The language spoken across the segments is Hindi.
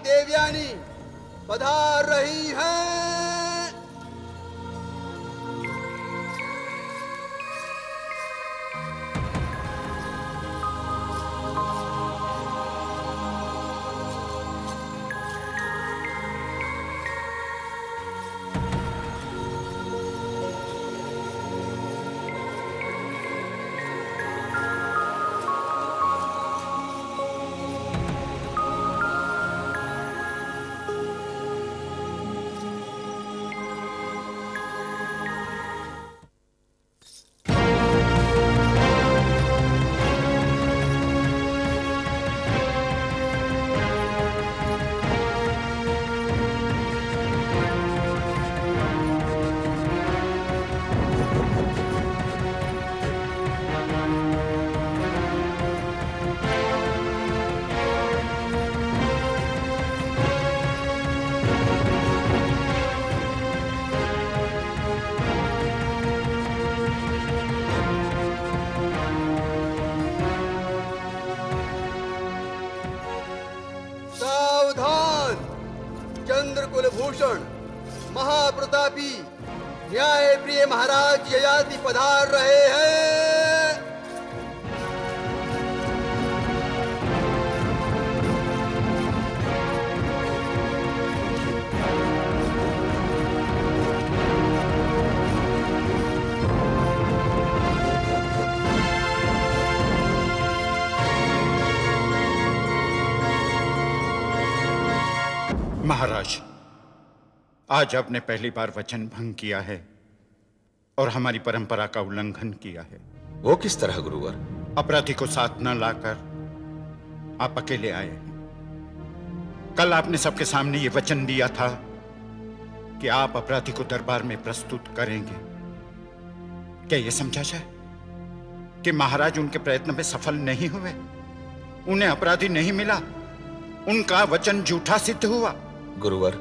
देवयानी पधार रही हैं। कुलभूषण महाप्रतापी न्याय प्रिय महाराज ययाति पधार रहे हैं। महाराज, आज आपने पहली बार वचन भंग किया है और हमारी परंपरा का उल्लंघन किया है। वो किस तरह गुरुवर? अपराधी को साथ न लाकर आप अकेले आए हैं। कल आपने सबके सामने ये वचन दिया था कि आप अपराधी को दरबार में प्रस्तुत करेंगे। क्या यह समझा जाए कि महाराज उनके प्रयत्न में सफल नहीं हुए, उन्हें अपराधी नहीं मिला, उनका वचन झूठा सिद्ध हुआ? गुरुवर,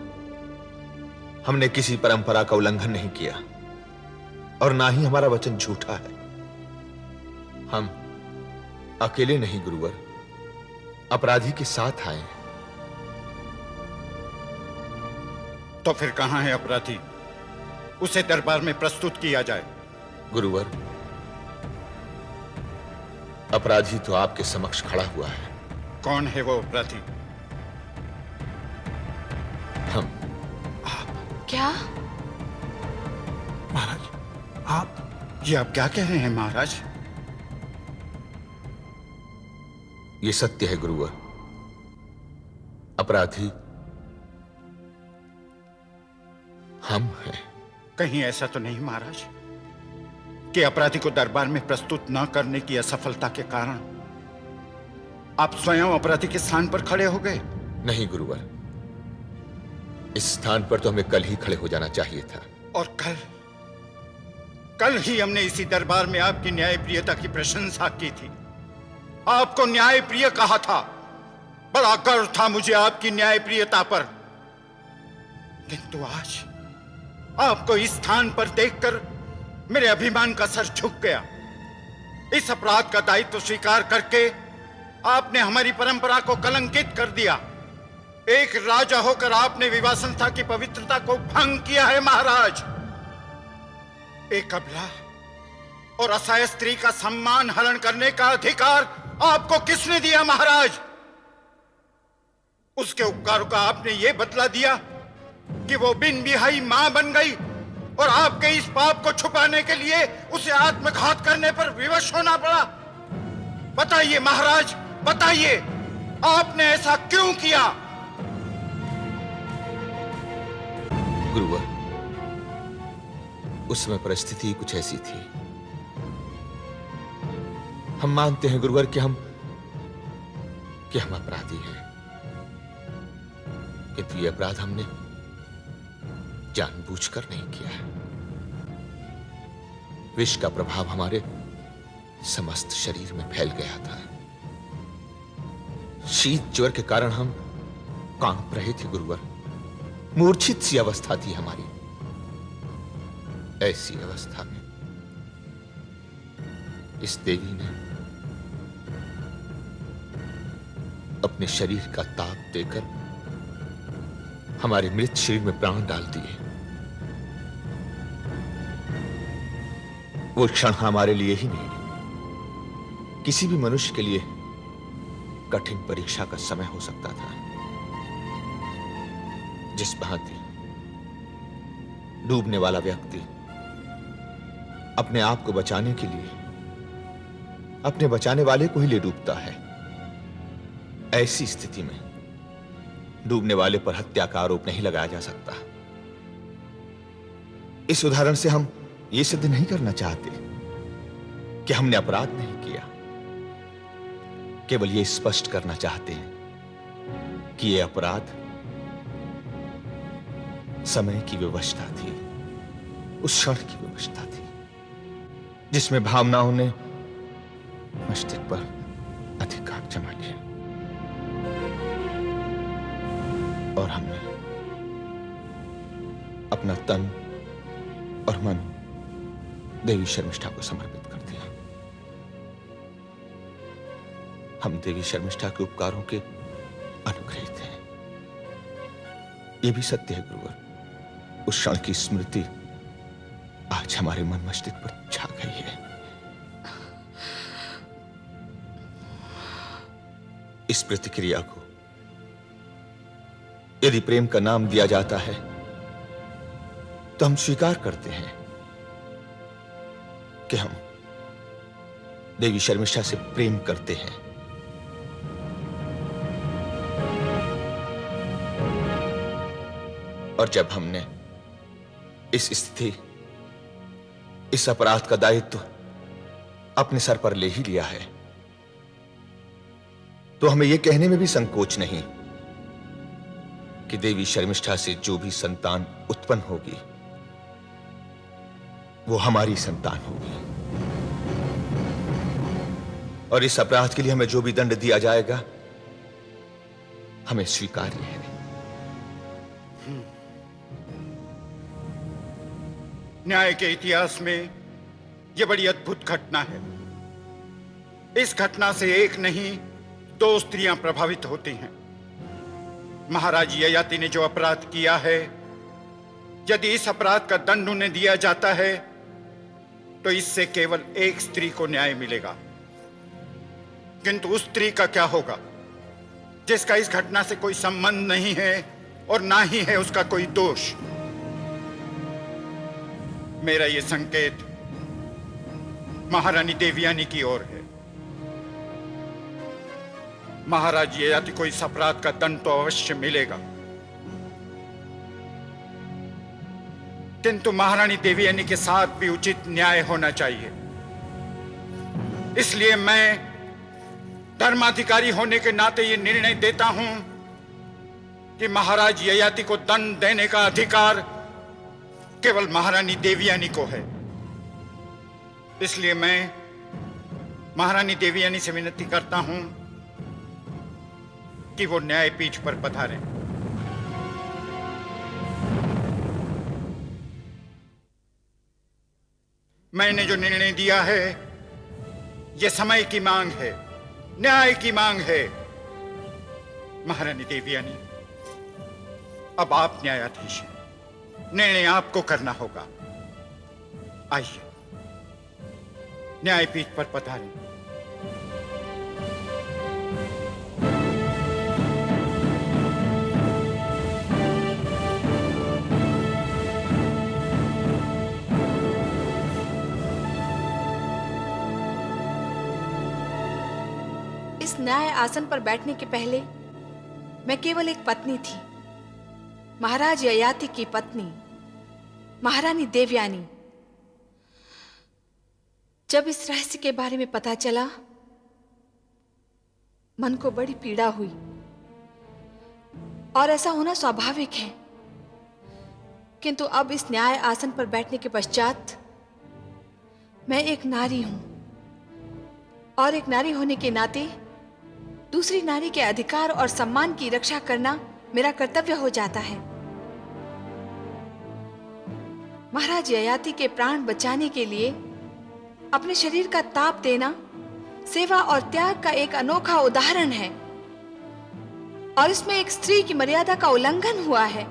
हमने किसी परंपरा का उल्लंघन नहीं किया और ना ही हमारा वचन झूठा है। हम अकेले नहीं गुरुवर, अपराधी के साथ आए हैं। तो फिर कहां है अपराधी? उसे दरबार में प्रस्तुत किया जाए। गुरुवर, अपराधी तो आपके समक्ष खड़ा हुआ है। कौन है वो अपराधी? हम। क्या? महाराज, आप क्या कह रहे हैं महाराज? ये सत्य है गुरुवर, अपराधी हम हैं। कहीं ऐसा तो नहीं महाराज कि अपराधी को दरबार में प्रस्तुत न करने की असफलता के कारण आप स्वयं अपराधी के स्थान पर खड़े हो गए? नहीं गुरुवर, इस स्थान पर तो हमें कल ही खड़े हो जाना चाहिए था। और कल ही हमने इसी दरबार में आपकी न्यायप्रियता की प्रशंसा की थी, आपको न्यायप्रिय कहा था। बड़ा गर्व था मुझे आपकी न्यायप्रियता पर। किंतु आज आपको इस स्थान पर देखकर मेरे अभिमान का सर झुक गया। इस अपराध का दायित्व स्वीकार करके आपने हमारी परंपरा को कलंकित कर दिया। एक राजा होकर आपने विवाह संस्था की पवित्रता को भंग किया है महाराज। एक अबला और असहाय स्त्री का सम्मान हरण करने का अधिकार आपको किसने दिया महाराज? उसके उपकारों का आपने यह बदला दिया कि वो बिन बिहाई मां बन गई और आपके इस पाप को छुपाने के लिए उसे आत्मघात करने पर विवश होना पड़ा। बताइए महाराज, बताइए, आपने ऐसा क्यों किया? गुरुवर, उस समय परिस्थिति कुछ ऐसी थी। हम मानते हैं गुरुवर कि हम अपराधी हैं, किंतु ये अपराध हमने जानबूझकर नहीं किया है। विष का प्रभाव हमारे समस्त शरीर में फैल गया था। शीत ज्वर के कारण हम कांप रहे थे गुरुवर। मूर्छित सी अवस्था थी हमारी। ऐसी अवस्था में इस देवी ने अपने शरीर का ताप देकर हमारे मृत शरीर में प्राण डाल दिए। वो क्षण हमारे लिए ही नहीं, किसी भी मनुष्य के लिए कठिन परीक्षा का समय हो सकता था। जिस भांति डूबने वाला व्यक्ति अपने आप को बचाने के लिए अपने बचाने वाले को ही ले डूबता है, ऐसी स्थिति में डूबने वाले पर हत्या का आरोप नहीं लगाया जा सकता। इस उदाहरण से हम यह सिद्ध नहीं करना चाहते कि हमने अपराध नहीं किया, केवल यह स्पष्ट करना चाहते हैं कि यह अपराध समय की व्यवस्था थी, उस क्षण की व्यवस्था थी जिसमें भावनाओं ने मस्तिष्क पर अधिकार जमा लिया और हमने अपना तन और मन देवी शर्मिष्ठा को समर्पित कर दिया। हम देवी शर्मिष्ठा के उपकारों के अनुग्रहित हैं। यह भी सत्य है गुरुवर, उस क्षण की स्मृति आज हमारे मन मस्तिष्क पर छा गई है। इस प्रतिक्रिया को यदि प्रेम का नाम दिया जाता है तो हम स्वीकार करते हैं कि हम देवी शर्मिष्ठा से प्रेम करते हैं। और जब हमने इस स्थिति, इस अपराध का दायित्व अपने सर पर ले ही लिया है, तो हमें यह कहने में भी संकोच नहीं कि देवी शर्मिष्ठा से जो भी संतान उत्पन्न होगी वो हमारी संतान होगी। और इस अपराध के लिए हमें जो भी दंड दिया जाएगा हमें स्वीकार्य है। न्याय के इतिहास में यह बड़ी अद्भुत घटना है। इस घटना से एक नहीं 2 स्त्रियां प्रभावित होती हैं। महाराज ययाति ने जो अपराध किया है, यदि इस अपराध का दंड उन्हें दिया जाता है तो इससे केवल एक स्त्री को न्याय मिलेगा। किंतु उस स्त्री का क्या होगा जिसका इस घटना से कोई संबंध नहीं है और ना ही है उसका कोई दोष? मेरा यह संकेत महारानी देवयानी की ओर है। महाराज ययाति को इस अपराध का दंड तो अवश्य मिलेगा, किंतु महारानी देवयानी के साथ भी उचित न्याय होना चाहिए। इसलिए मैं धर्माधिकारी होने के नाते यह निर्णय देता हूं कि महाराज ययाति को दंड देने का अधिकार केवल महारानी देवयानी को है। इसलिए मैं महारानी देवयानी से विनती करता हूं कि वो न्यायपीठ पर पधारें। मैंने जो निर्णय दिया है यह समय की मांग है, न्याय की मांग है। महारानी देवयानी, अब आप न्यायाधीश हैं, निर्णय आपको करना होगा। आइए न्यायपीठ पर पधारें। इस न्याय आसन पर बैठने के पहले मैं केवल एक पत्नी थी, महाराज ययाति की पत्नी महारानी देवयानी। जब इस रहस्य के बारे में पता चला, मन को बड़ी पीड़ा हुई। और ऐसा होना स्वाभाविक है, किंतु अब इस न्याय आसन पर बैठने के पश्चात मैं एक नारी हूं, और एक नारी होने के नाते दूसरी नारी के अधिकार और सम्मान की रक्षा करना मेरा कर्तव्य हो जाता है। महाराज ययाति के प्राण बचाने के लिए अपने शरीर का ताप देना सेवा और त्याग का एक अनोखा उदाहरण है, और इसमें एक स्त्री की मर्यादा का उल्लंघन हुआ है।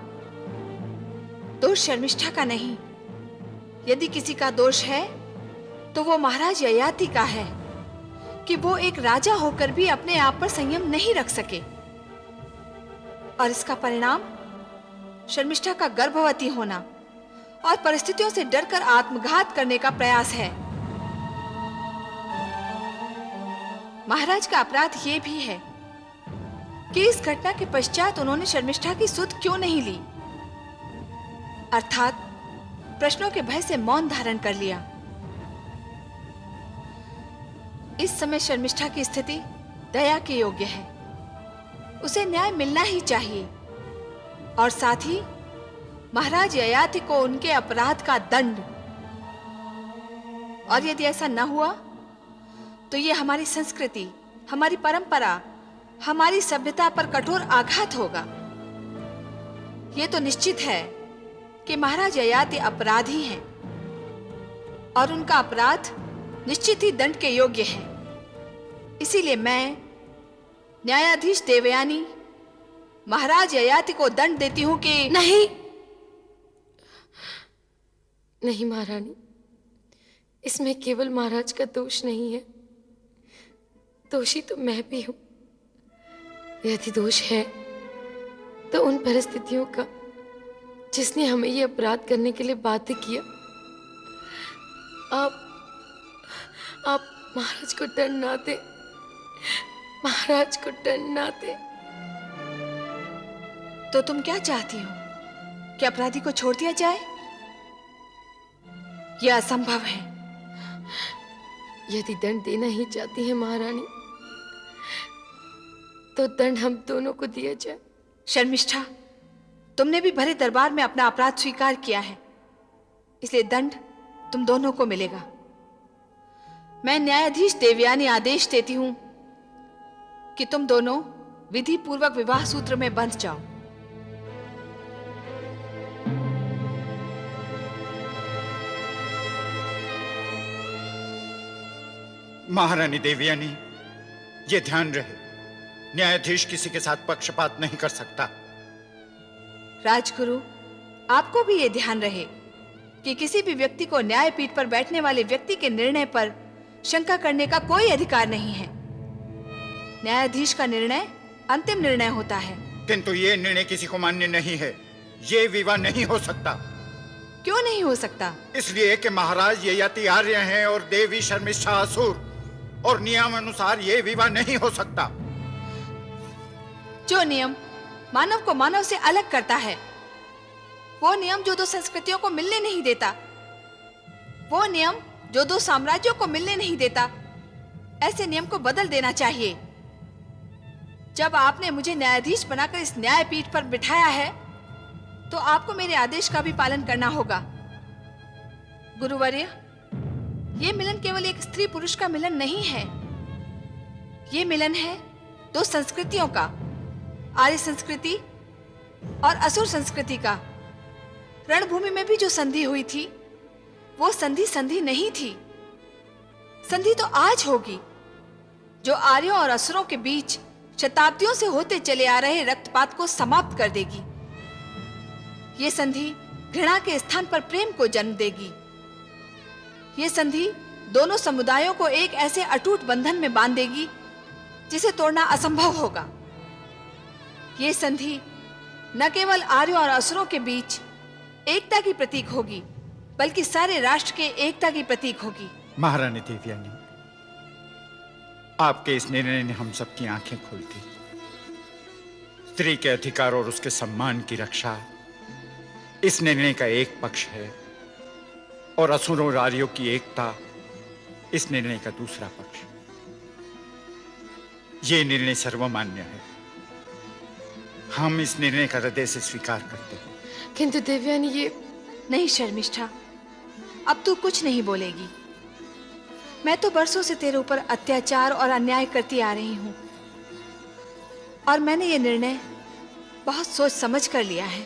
दोष शर्मिष्ठा का नहीं। यदि किसी का दोष है तो वो महाराज ययाति का है कि वो एक राजा होकर भी अपने आप पर संयम नहीं रख सके, और इसका परिणाम शर्मिष्ठा का गर्भवती होना और परिस्थितियों से डरकर आत्मघात करने का प्रयास है। महाराज का अपराध ये भी है कि इस घटना के पश्चात उन्होंने शर्मिष्ठा की सुध क्यों नहीं ली, अर्थात प्रश्नों के भय से मौन धारण कर लिया। इस समय शर्मिष्ठा की स्थिति दया के योग्य है। उसे न्याय मिलना ही चाहिए, और साथ ही महाराज ययाति को उनके अपराध का दंड। और यदि ऐसा न हुआ तो ये हमारी संस्कृति, हमारी परंपरा, हमारी सभ्यता पर कठोर आघात होगा। ये तो निश्चित है कि महाराज ययाति अपराधी हैं और उनका अपराध निश्चित ही दंड के योग्य है। इसीलिए मैं न्यायाधीश देवयानी महाराज ययाति को दंड देती हूं कि नहीं नहीं महारानी, इसमें केवल महाराज का दोष नहीं है, दोषी तो मैं भी हूं। यदि दोष है तो उन परिस्थितियों का जिसने हमें ये अपराध करने के लिए बाध्य किया। आप महाराज को दंड ना दे, महाराज को दंड ना दे। तो तुम क्या चाहती हो कि अपराधी को छोड़ दिया जाए? यह असंभव है। यदि दंड देना ही चाहती है महारानी तो दंड हम दोनों को दिया जाए। शर्मिष्ठा, तुमने भी भरे दरबार में अपना अपराध स्वीकार किया है, इसलिए दंड तुम दोनों को मिलेगा। मैं न्यायाधीश देवयानी आदेश देती हूं कि तुम दोनों विधि पूर्वक विवाह सूत्र में बंध जाओ। महारानी देवयानी, ये ध्यान रहे, न्यायाधीश किसी के साथ पक्षपात नहीं कर सकता। राजगुरु, आपको भी ये ध्यान रहे कि किसी भी व्यक्ति को न्यायपीठ पर बैठने वाले व्यक्ति के निर्णय पर शंका करने का कोई अधिकार नहीं है। न्यायाधीश का निर्णय अंतिम निर्णय होता है। किंतु ये निर्णय किसी को मान्य नहीं है। ये विवाह नहीं हो सकता। क्यों नहीं हो सकता? इसलिए कि महाराज ययाति आर्य हैं और देवी शर्मिष्ठा असुर, और नियम अनुसार ये विवाह नहीं हो सकता। जो नियम मानव को मानव से अलग करता है, वो नियम जो दो संस्कृतियों को मिलने नहीं देता, वो नियम जो दो साम्राज्यों को मिलने नहीं देता, ऐसे नियम को बदल देना चाहिए। जब आपने मुझे न्यायाधीश बनाकर इस न्यायपीठ पर बिठाया है तो आपको मेरे आदेश का भी पालन करना होगा। गुरुवर्य, ये मिलन केवल एक स्त्री पुरुष का मिलन नहीं है। ये मिलन है दो संस्कृतियों का, आर्य संस्कृति और असुर संस्कृति का। रणभूमि में भी जो संधि हुई थी वो संधि नहीं थी। संधि तो आज होगी, जो आर्यों और असुरों के बीच शताब्दियों से होते चले आ रहे रक्तपात को समाप्त कर देगी। ये संधि घृणा के स्थान पर प्रेम को जन्म देगी। ये संधि दोनों समुदायों को एक ऐसे अटूट बंधन में बांध देगी जिसे तोड़ना असंभव होगा। ये संधि न केवल आर्यों और असुरों के बीच एकता की प्रतीक होगी, बल्कि सारे राष्ट्र के एकता की प्रतीक होगी। महारानी देवयानी, आपके इस निर्णय ने हम सबकी आंखें खोल दी। स्त्री के अधिकार और उसके सम्मान की रक्षा इस निर्णय का एक पक्ष है, और असुरों और आर्यों की एकता इस निर्णय का दूसरा पक्ष। ये निर्णय सर्वमान्य है। हम इस निर्णय का हृदय से स्वीकार करते हैं। किंतु देवयानी, ये नहीं शर्मिष्ठा, अब तू कुछ नहीं बोलेगी। मैं तो बरसों से तेरे ऊपर अत्याचार और अन्याय करती आ रही हूं, और मैंने ये निर्णय बहुत सोच समझ कर लिया है।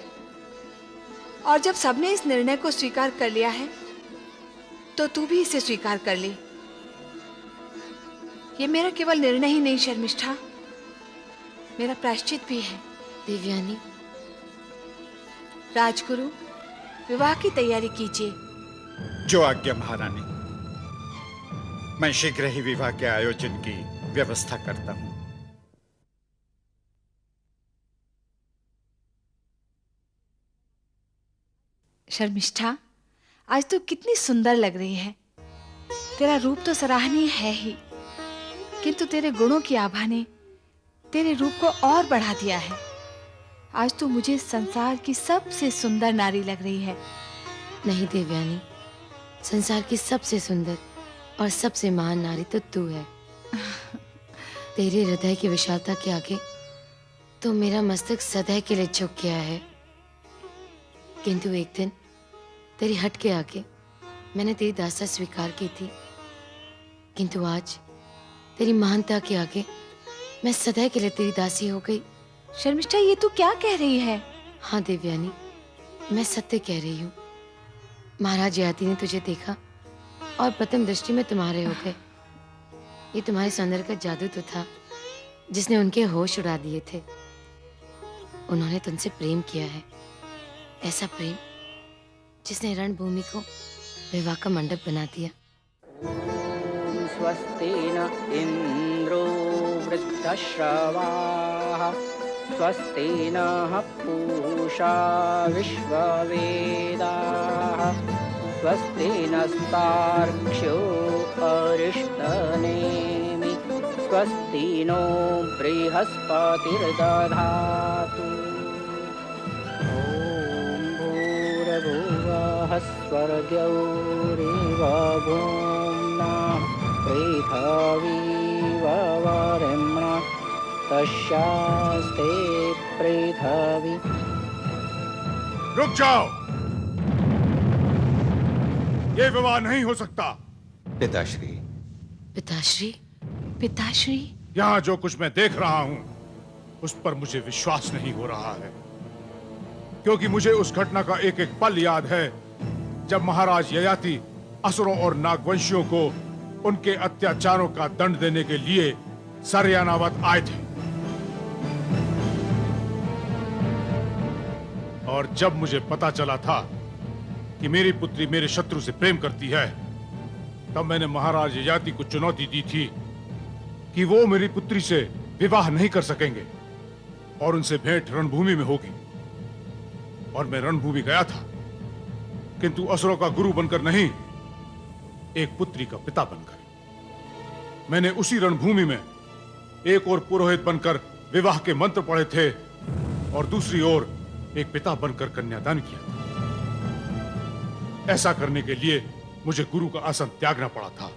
और जब सबने इस निर्णय को स्वीकार कर लिया है तो तू भी इसे स्वीकार कर ले। ये मेरा केवल निर्णय ही नहीं शर्मिष्ठा, मेरा प्रायश्चित भी है। देवयानी, राजगुरु, विवाह की तैयारी कीजिए। जो आज्ञा महारानी। मैं शीघ्र ही विवाह के आयोजन की व्यवस्था करता हूं। शर्मिष्ठा, आज तू कितनी सुंदर लग रही है। तेरा रूप तो सराहनीय है ही, किंतु तेरे गुणों की आभा ने तेरे रूप को और बढ़ा दिया है। आज तू मुझे संसार की सबसे सुंदर नारी लग रही है। नहीं देवयानी, संसार की सबसे सुंदर और सबसे महान नारी तो तू है। तेरे हृदय की विशालता के आगे तो मेरा मस्तक सदैव के लिए झुक गया है। किंतु एक दिन तेरी हट के आके मैंने तेरी दास्ता स्वीकार की थी, किंतु आज तेरी महानता के आगे मैं सदैव के लिए तेरी दासी हो गई। शर्मिष्ठा, ये तू क्या कह रही है? हाँ देवयानी, मैं सत्य कह रही हूँ। महाराज ययाति ने तुझे देखा और प्रथम दृष्टि में तुम्हारे हो गए। ये तुम्हारे सौंदर्य का जादू तो था जिसने उनके होश उड़ा दिए थे। उन्होंने तुमसे प्रेम किया है, ऐसा प्रेम जिसने रणभूमि को विवाह का मंडप बना दिया। स्वस्ति न इंद्रो वृद्धश्रवाः स्वस्ति नः पूषा विश्ववेदाः स्वस्ति नस्तार्क्ष्यो अरिष्टनेमि स्वस्ति नो बृहस्पतिर्दधातु। भूर्भुवः स्वर्गौरिव भूम्ना पृथिवी वरेण्या तस्यास्ते पृथिवी। रुक जाओ, ये विवाह नहीं हो सकता। पिताश्री, पिताश्री, पिताश्री, यहाँ जो कुछ मैं देख रहा हूं उस पर मुझे विश्वास नहीं हो रहा है, क्योंकि मुझे उस घटना का एक एक पल याद है जब महाराज ययाति असुरों और नागवंशियों को उनके अत्याचारों का दंड देने के लिए सरयानावत आए थे। और जब मुझे पता चला था कि मेरी पुत्री मेरे शत्रु से प्रेम करती है, तब मैंने महाराज ययाति को चुनौती दी थी कि वो मेरी पुत्री से विवाह नहीं कर सकेंगे और उनसे भेंट रणभूमि में होगी। और मैं रणभूमि गया था, किंतु असुरों का गुरु बनकर नहीं, एक पुत्री का पिता बनकर। मैंने उसी रणभूमि में एक और पुरोहित बनकर विवाह के मंत्र पढ़े थे और दूसरी ओर एक पिता बनकर कन्यादान किया था। ऐसा करने के लिए मुझे गुरु का आसन त्यागना पड़ा था,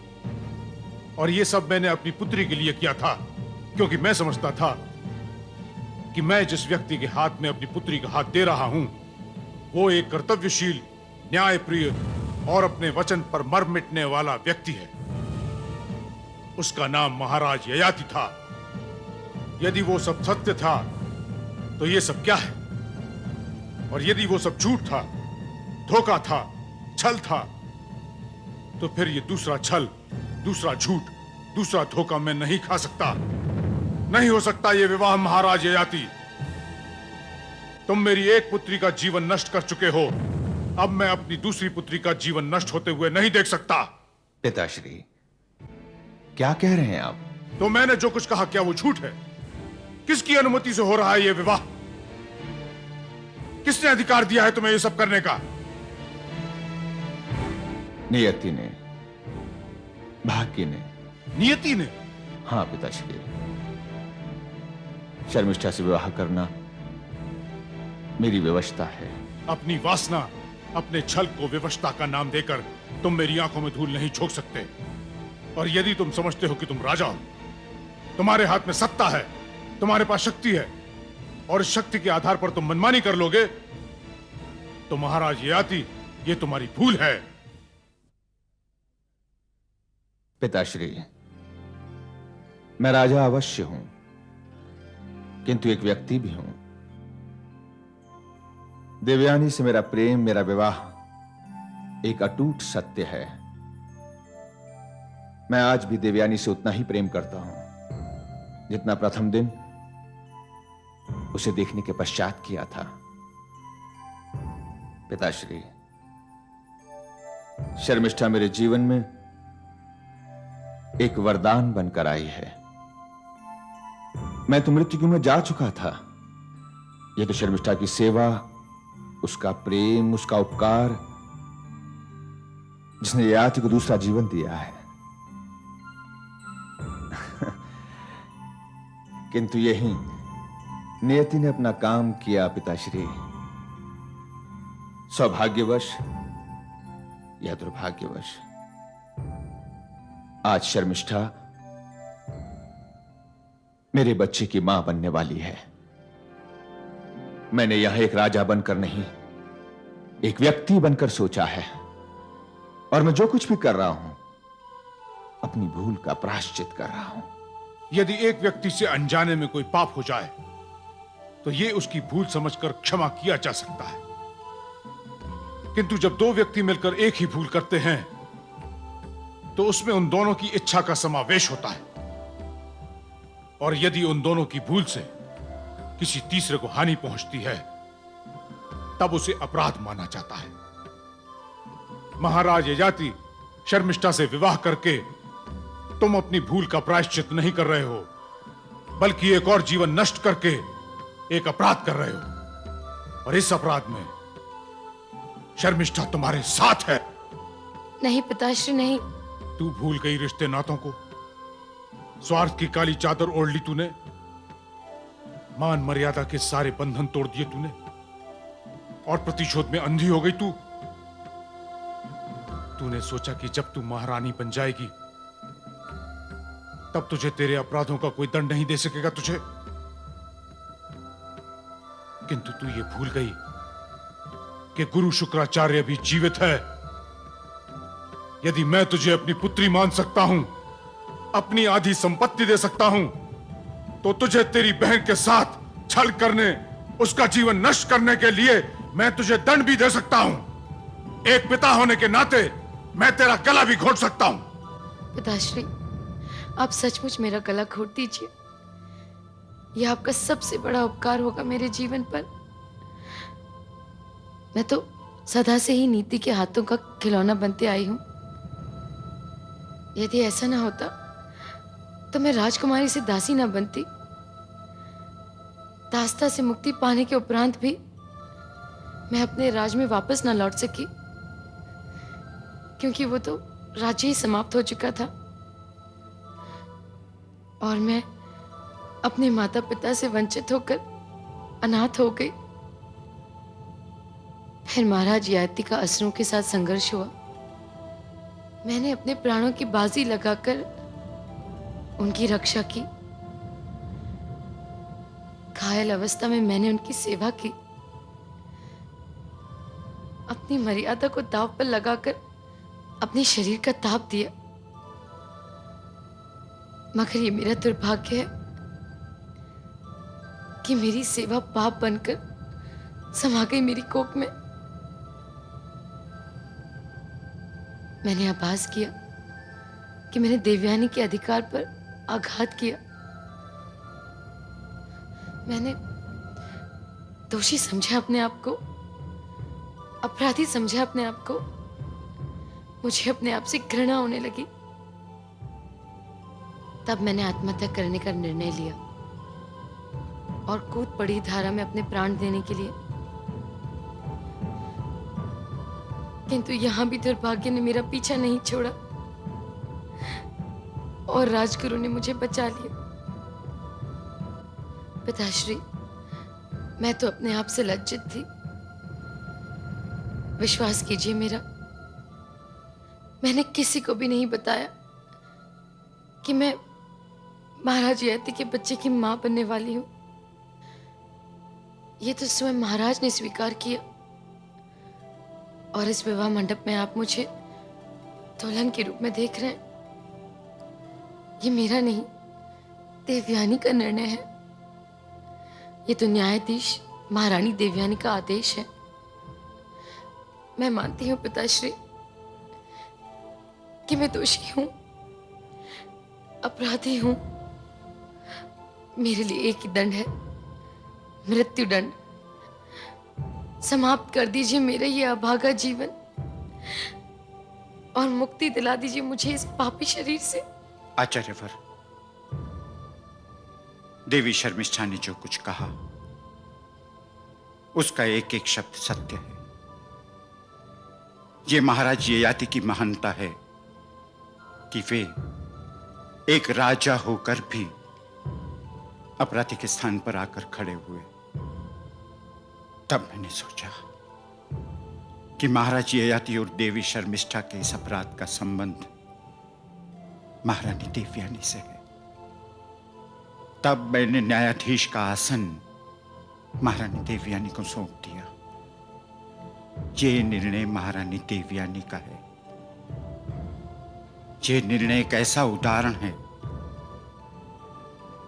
और यह सब मैंने अपनी पुत्री के लिए किया था, क्योंकि मैं समझता था कि मैं जिस व्यक्ति के हाथ में अपनी पुत्री का हाथ दे रहा हूं वो एक कर्तव्यशील, न्यायप्रिय और अपने वचन पर मर मिटने वाला व्यक्ति है। उसका नाम महाराज ययाति था। यदि वो सब सत्य था तो ये सब क्या है? और यदि वो सब झूठ था, धोखा था, छल था, तो फिर ये दूसरा छल, दूसरा झूठ, दूसरा धोखा मैं नहीं खा सकता। नहीं हो सकता ये विवाह महाराज ययाति। तुम मेरी एक पुत्री का जीवन नष्ट कर चुके हो, अब मैं अपनी दूसरी पुत्री का जीवन नष्ट होते हुए नहीं देख सकता। पिताश्री, क्या कह रहे हैं आप? तो मैंने जो कुछ कहा क्या वो झूठ है? किसकी अनुमति से हो रहा है ये विवाह? किसने अधिकार दिया है तुम्हें ये सब करने का? नियति ने, भाग्य ने। नियति ने? हाँ पिताश्री, शर्मिष्ठा से विवाह करना मेरी विवशता है। अपनी वासना, अपने छल को विवशता का नाम देकर तुम मेरी आंखों में धूल नहीं झोंक सकते। और यदि तुम समझते हो कि तुम राजा हो, तुम्हारे हाथ में सत्ता है, तुम्हारे पास शक्ति है, और इस शक्ति के आधार पर तुम मनमानी कर लोगे, तो महाराज ययाति, ये तुम्हारी भूल है। पिताश्री, मैं राजा अवश्य हूं, किंतु एक व्यक्ति भी हूं। देवयानी से मेरा प्रेम, मेरा विवाह एक अटूट सत्य है। मैं आज भी देवयानी से उतना ही प्रेम करता हूं जितना प्रथम दिन उसे देखने के पश्चात किया था। पिताश्री, शर्मिष्ठा मेरे जीवन में एक वरदान बनकर आई है। मैं तो मृत्यु में जा चुका था। यह तो शर्मिष्ठा की सेवा, उसका प्रेम, उसका उपकार, जिसने ययाति को दूसरा जीवन दिया है। किंतु यही नियति ने अपना काम किया पिताश्री। सौभाग्यवश या दुर्भाग्यवश आज शर्मिष्ठा मेरे बच्चे की मां बनने वाली है। मैंने यहां एक राजा बनकर नहीं, एक व्यक्ति बनकर सोचा है, और मैं जो कुछ भी कर रहा हूं अपनी भूल का प्रायश्चित कर रहा हूं। यदि एक व्यक्ति से अनजाने में कोई पाप हो जाए तो यह उसकी भूल समझकर क्षमा किया जा सकता है, किंतु जब दो व्यक्ति मिलकर एक ही भूल करते हैं तो उसमें उन दोनों की इच्छा का समावेश होता है, और यदि उन दोनों की भूल से किसी तीसरे को हानि पहुंचती है तब उसे अपराध माना जाता है। महाराज ययाति शर्मिष्ठा से विवाह करके तुम अपनी भूल का प्रायश्चित नहीं कर रहे हो, बल्कि एक और जीवन नष्ट करके एक अपराध कर रहे हो, और इस अपराध में शर्मिष्ठा तुम्हारे साथ है। नहीं पिताश्री नहीं। तू भूल गई रिश्ते नातों को, स्वार्थ की काली चादर ओढ़ ली तूने, मान मर्यादा के सारे बंधन तोड़ दिए तूने, और प्रतिशोध में अंधी हो गई तू। तूने सोचा कि जब तू महारानी बन जाएगी तब तुझे तेरे अपराधों का कोई दंड नहीं दे सकेगा तुझे, किंतु तू ये भूल गई कि गुरु शुक्राचार्य भी जीवित है। यदि मैं तुझे अपनी पुत्री मान सकता हूं, अपनी आधी संपत्ति दे सकता हूं, तो तुझे तेरी बहन के साथ छल करने, उसका जीवन नष्ट करने के लिए मैं तुझे दंड भी दे सकता हूं। एक पिता होने के नाते मैं तेरा गला भी घोट सकता हूं। पिताश्री, आप सचमुच मेरा गला घोट दीजिए। यह आपका सबसे बड़ा उपकार होगा मेरे जीवन पर। मैं तो सदा से ही नीति के हाथों का खिलौना बनते आई हूं। यदि ऐसा ना होता तो मैं राजकुमारी से दासी ना बनती। दास्ता से मुक्ति पाने के उपरांत भी मैं अपने राज में वापस ना लौट सकी, क्योंकि वो तो राज्य ही समाप्त हो चुका था, और मैं अपने माता पिता से वंचित होकर अनाथ हो गई। फिर महाराज ययाति का असुरों के साथ संघर्ष हुआ। मैंने अपने प्राणों की बाजी लगाकर उनकी रक्षा की। घायल अवस्था में मैंने उनकी सेवा की। अपनी मर्यादा को दांव पर लगाकर अपने शरीर का ताप दिया। मगर ये मेरा दुर्भाग्य है कि मेरी सेवा पाप बनकर समा गई मेरी कोख में। मैंने आभास किया कि मैंने देवयानी के अधिकार पर आघात किया। मैंने दोषी समझा अपने आप को, अपराधी समझा अपने आप को। मुझे अपने आप से घृणा होने लगी। तब मैंने आत्महत्या करने का निर्णय लिया और कूद पड़ी धारा में अपने प्राण देने के लिए। किंतु यहां भी दुर्भाग्य ने मेरा पीछा नहीं छोड़ा और राजगुरु ने मुझे बचा लिया। पिताश्री, मैं तो अपने आप से लज्जित थी। विश्वास कीजिए मेरा, मैंने किसी को भी नहीं बताया कि मैं महाराज ययाति के बच्चे की मां बनने वाली हूं। ये तो स्वयं महाराज ने स्वीकार किया, और इस विवाह मंडप में आप मुझे दुल्हन के रूप में देख रहे हैं। ये मेरा नहीं, देवयानी का निर्णय है। ये तो न्यायाधीश महारानी देवयानी का आदेश है। मैं मानती हूं पिताश्री कि मैं दोषी हूं, अपराधी हूं। मेरे लिए एक ही दंड है, मृत्यु दंड। समाप्त कर दीजिए मेरा ये अभागा जीवन। और मुक्ति दिला दीजिए मुझे इस पापी शरीर से। आचार्यवर, देवी शर्मिष्ठा ने जो कुछ कहा उसका एक एक शब्द सत्य है। ये महाराज ययाति की महानता है कि वे एक राजा होकर भी अपराधी के स्थान पर आकर खड़े हुए। तब मैंने सोचा कि महाराज ययाति और देवी शर्मिष्ठा के इस अपराध का संबंध महारानी देवयानी से है। तब मैंने न्यायाधीश का आसन महारानी देवयानी को सौंप दिया। ये निर्णय महारानी देवयानी का है। ये निर्णय एक ऐसा उदाहरण है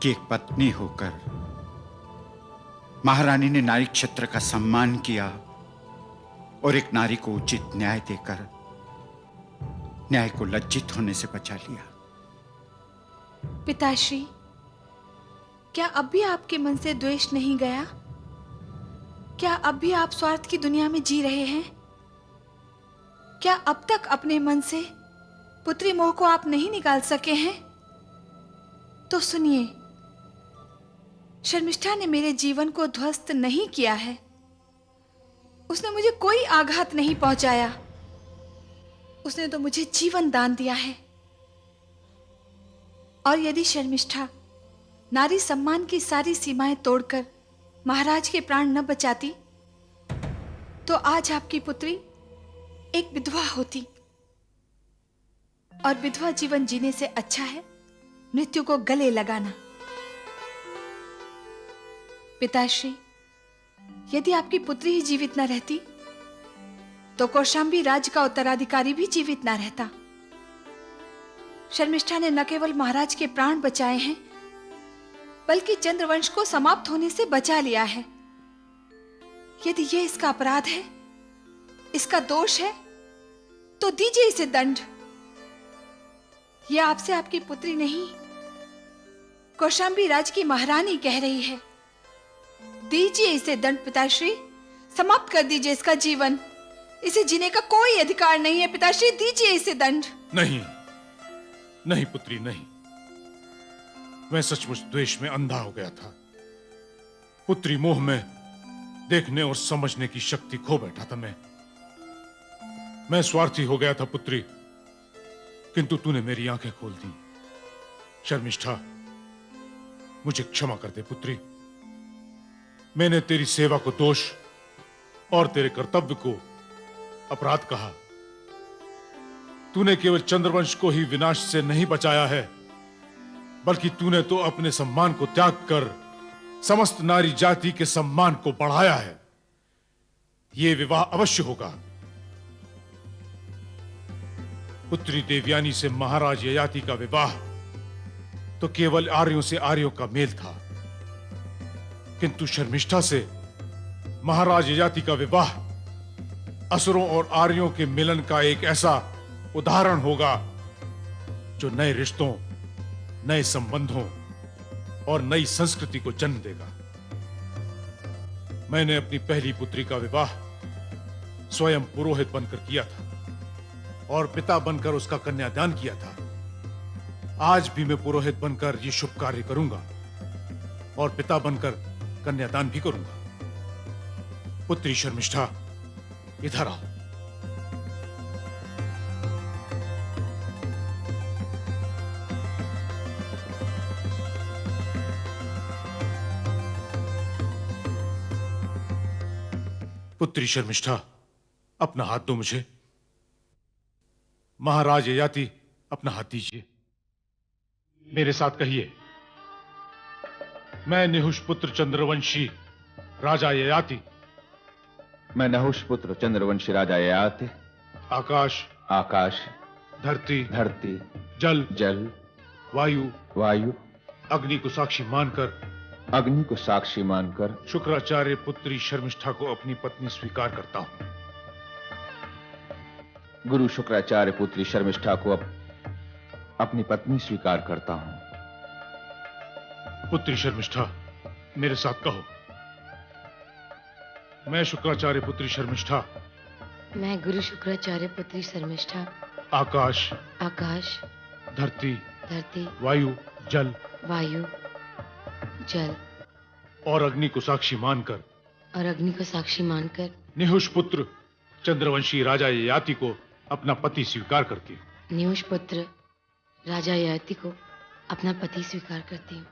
कि एक पत्नी होकर महारानी ने नारी क्षेत्र का सम्मान किया और एक नारी को उचित न्याय देकर न्याय को लज्जित होने से बचा लिया। पिताश्री, क्या अब भी आपके मन से द्वेष नहीं गया? क्या अब भी आप स्वार्थ की दुनिया में जी रहे हैं? क्या अब तक अपने मन से पुत्री मोह को आप नहीं निकाल सके हैं? तो सुनिए, शर्मिष्ठा ने मेरे जीवन को ध्वस्त नहीं किया है। उसने मुझे कोई आघात नहीं पहुंचाया। उसने तो मुझे जीवन दान दिया है। और यदि शर्मिष्ठा नारी सम्मान की सारी सीमाएं तोड़कर महाराज के प्राण न बचाती तो आज आपकी पुत्री एक विधवा होती। और विधवा जीवन जीने से अच्छा है मृत्यु को गले लगाना। पिताश्री, यदि आपकी पुत्री ही जीवित न रहती तो कौशाम्बी राज्य का उत्तराधिकारी भी जीवित न रहता। शर्मिष्ठा ने न केवल महाराज के प्राण बचाए हैं बल्कि चंद्रवंश को समाप्त होने से बचा लिया है। यदि यह इसका अपराध है, इसका दोष है, तो दीजिए इसे दंड। यह आपसे आपकी पुत्री नहीं, कौशाम्बी राज की महारानी कह रही है। दीजिए इसे दंड पिताश्री, समाप्त कर दीजिए इसका जीवन। इसे जीने का कोई अधिकार नहीं है पिताश्री, दीजिए इसे दंड। नहीं, नहीं पुत्री, नहीं। मैं सचमुच द्वेष में अंधा हो गया था। पुत्री मोह में देखने और समझने की शक्ति खो बैठा था। मैं स्वार्थी हो गया था पुत्री, किंतु तूने मेरी आंखें खोल दी। शर्मिष्ठा, मुझे क्षमा कर दे पुत्री। मैंने तेरी सेवा को दोष और तेरे कर्तव्य को अपराध कहा। तूने केवल चंद्रवंश को ही विनाश से नहीं बचाया है, बल्कि तूने तो अपने सम्मान को त्याग कर समस्त नारी जाति के सम्मान को बढ़ाया है। यह विवाह अवश्य होगा। पुत्री देवयानी से महाराज ययाति का विवाह तो केवल आर्यों से आर्यों का मेल था, किंतु शर्मिष्ठा से महाराज ययाति का विवाह असुरों और आर्यों के मिलन का एक ऐसा उदाहरण होगा जो नए रिश्तों, नए संबंधों और नई संस्कृति को जन्म देगा। मैंने अपनी पहली पुत्री का विवाह स्वयं पुरोहित बनकर किया था और पिता बनकर उसका कन्यादान किया था। आज भी मैं पुरोहित बनकर यह शुभ कार्य करूंगा और पिता बनकर कन्यादान भी करूंगा। पुत्री शर्मिष्ठा, इधर आओ। पुत्री शर्मिष्ठा, अपना हाथ दो मुझे। महाराज ययाति, अपना हाथ दीजिए। मेरे साथ कहिए, मैं निहुष पुत्र चंद्रवंशी राजा ययाति। मैं नहुष पुत्र चंद्रवंशी राजा ययाति। आकाश, आकाश, धरती, धरती, जल, जल, वायु, वायु, अग्नि को साक्षी मानकर, अग्नि को साक्षी मानकर शुक्राचार्य पुत्री शर्मिष्ठा को अपनी पत्नी स्वीकार करता हूं। गुरु शुक्राचार्य पुत्री शर्मिष्ठा को अपनी पत्नी स्वीकार करता हूं। पुत्री शर्मिष्ठा, मेरे साथ कहो, मैं शुक्राचार्य पुत्री शर्मिष्ठा। मैं गुरु शुक्राचार्य पुत्री शर्मिष्ठा आकाश, आकाश, धरती, धरती, वायु, जल वायु, जल और अग्नि को साक्षी मानकर और अग्नि को साक्षी मानकर निहुष पुत्र चंद्रवंशी राजा ययाति को अपना पति स्वीकार करती हूँ। नियुष पुत्र राजा ययाति को अपना पति स्वीकार करती हूँ।